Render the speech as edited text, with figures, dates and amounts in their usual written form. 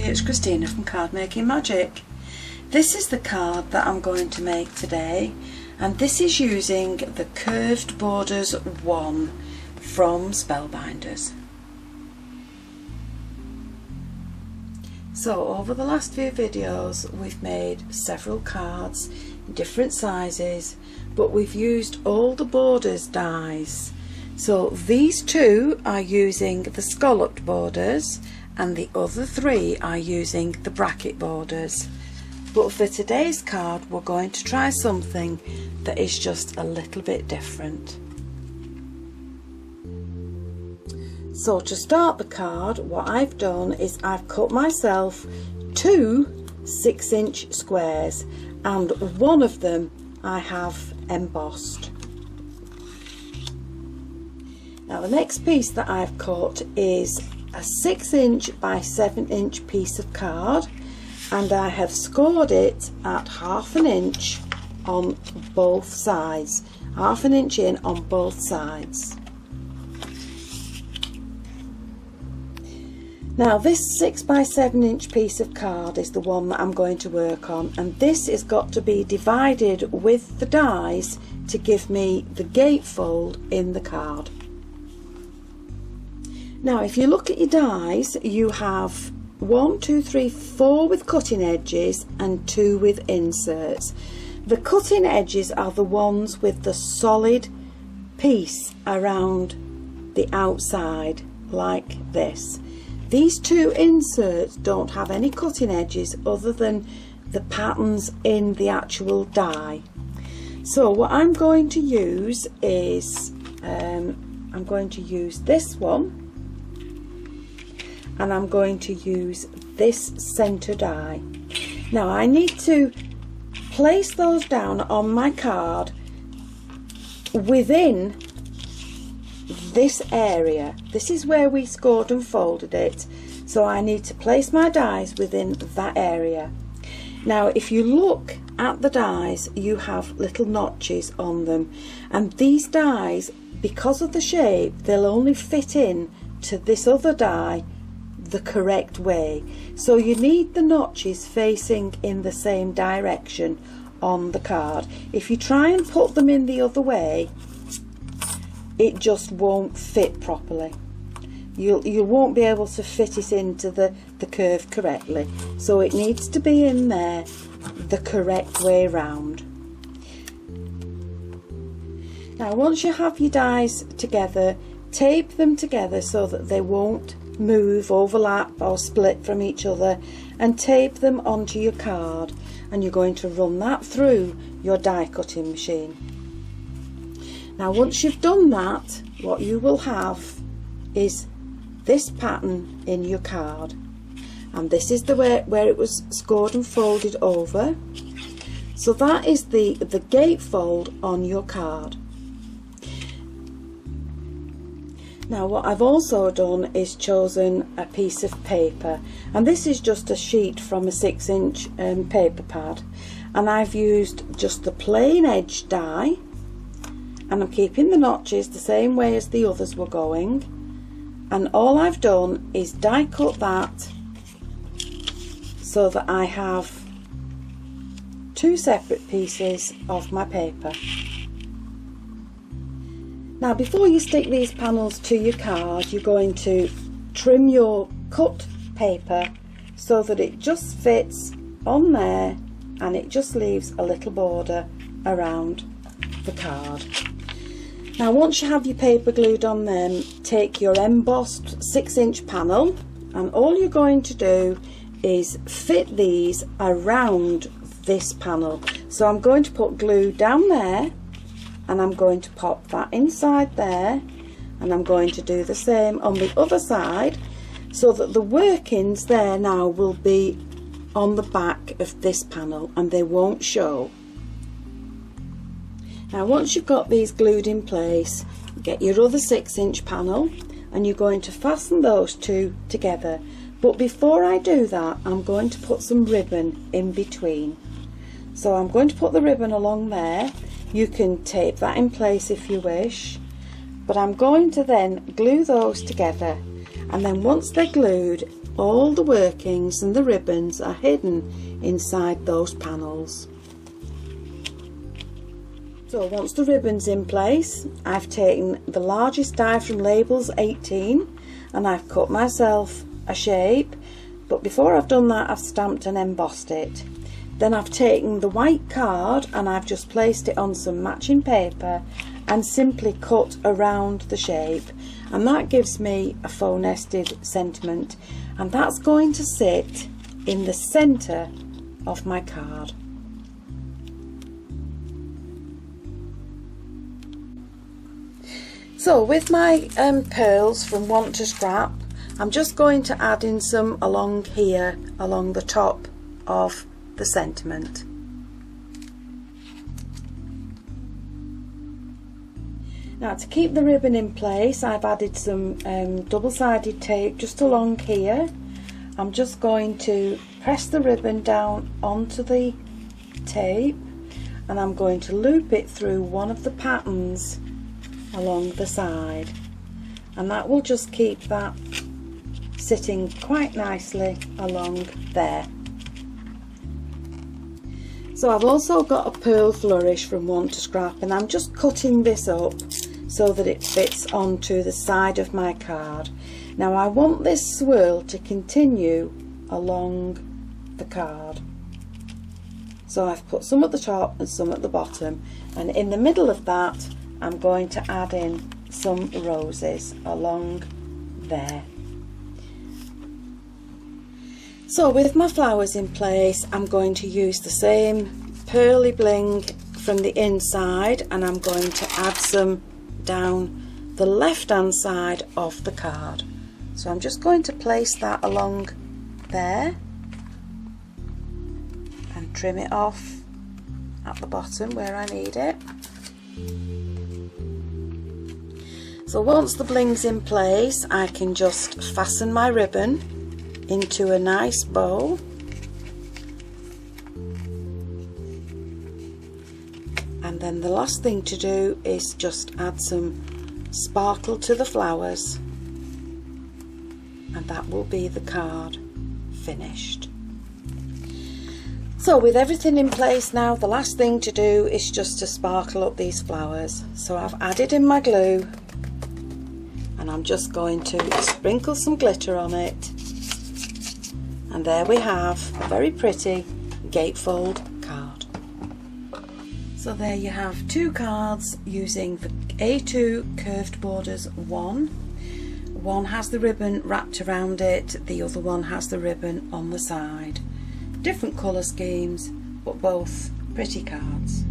it's Christina from Card Making Magic. This is the card that I'm going to make today, and this is using the Curved Borders 1 from Spellbinders. So over the last few videos we've made several cards in different sizes, but we've used all the borders dies. So these two are using the scalloped borders and the other three are using the bracket borders. But for today's card we're going to try something that is just a little bit different. So to start the card, what I've done is I've cut myself two 6-inch squares and one of them I have embossed. Now the next piece that I've cut is a 6-inch by 7-inch piece of card, and I have scored it at 1/2 inch on both sides, 1/2 inch in on both sides. Now this 6 by 7-inch piece of card is the one that I'm going to work on, and this has got to be divided with the dies to give me the gatefold in the card. Now if you look at your dies, you have 1, 2, 3, 4 with cutting edges and 2 with inserts. The cutting edges are the ones with the solid piece around the outside, like this. These two inserts don't have any cutting edges other than the patterns in the actual die. So what I'm going to use is I'm going to use this one, and I'm going to use this center die. Now I need to place those down on my card within this area. This is where we scored and folded it, so I need to place my dies within that area. Now if you look at the dies, you have little notches on them, and these dies, because of the shape, they'll only fit in to this other die the correct way. So you need the notches facing in the same direction on the card. If you try and put them in the other way, it just won't fit properly. You won't be able to fit it into the curve correctly. So it needs to be in there the correct way round. Now once you have your dies together, tape them together so that they won't move, overlap or split from each other, and tape them onto your card, and you're going to run that through your die cutting machine. Now once you've done that, what you will have is this pattern in your card, and this is the way where it was scored and folded over. So that is the gatefold on your card. Now what I've also done is chosen a piece of paper, and this is just a sheet from a 6-inch paper pad, and I've used just the plain edge die, and I'm keeping the notches the same way as the others were going, and all I've done is die cut that so that I have two separate pieces of my paper. Now before you stick these panels to your card, you're going to trim your cut paper so that it just fits on there and it just leaves a little border around the card. Now once you have your paper glued on them, take your embossed 6-inch panel, and all you're going to do is fit these around this panel. So I'm going to put glue down there, and I'm going to pop that inside there, and I'm going to do the same on the other side, so that the workings there now will be on the back of this panel and they won't show. Now once you've got these glued in place, get your other 6-inch panel and you're going to fasten those two together. But before I do that, I'm going to put some ribbon in between. So I'm going to put the ribbon along there. You can tape that in place if you wish, but I'm going to then glue those together, and then once they're glued, all the workings and the ribbons are hidden inside those panels. So once the ribbon's in place, I've taken the largest die from Labels 18 and I've cut myself a shape, but before I've done that I've stamped and embossed it. Then I've taken the white card and I've just placed it on some matching paper and simply cut around the shape, and that gives me a faux nested sentiment, and that's going to sit in the centre of my card. So with my pearls from Want to Scrap, I'm just going to add in some along here, along the top of the sentiment. Now to keep the ribbon in place, I've added some double-sided tape just along here. I'm just going to press the ribbon down onto the tape and I'm going to loop it through one of the patterns along the side, and that will just keep that sitting quite nicely along there. So I've also got a pearl flourish from Want to Scrap, and I'm just cutting this up so that it fits onto the side of my card. Now I want this swirl to continue along the card, so I've put some at the top and some at the bottom, and in the middle of that I'm going to add in some roses along there. So with my flowers in place, I'm going to use the same pearly bling from the inside, and I'm going to add some down the left hand side of the card. So I'm just going to place that along there and trim it off at the bottom where I need it. So once the bling's in place, I can just fasten my ribbon into a nice bow, and then the last thing to do is just add some sparkle to the flowers, and that will be the card finished. So with everything in place now, the last thing to do is just to sparkle up these flowers. So I've added in my glue and I'm just going to sprinkle some glitter on it. And there we have a very pretty gatefold card. So there you have two cards using the A2 Curved Borders 1. One has the ribbon wrapped around it, the other one has the ribbon on the side. Different colour schemes, but both pretty cards.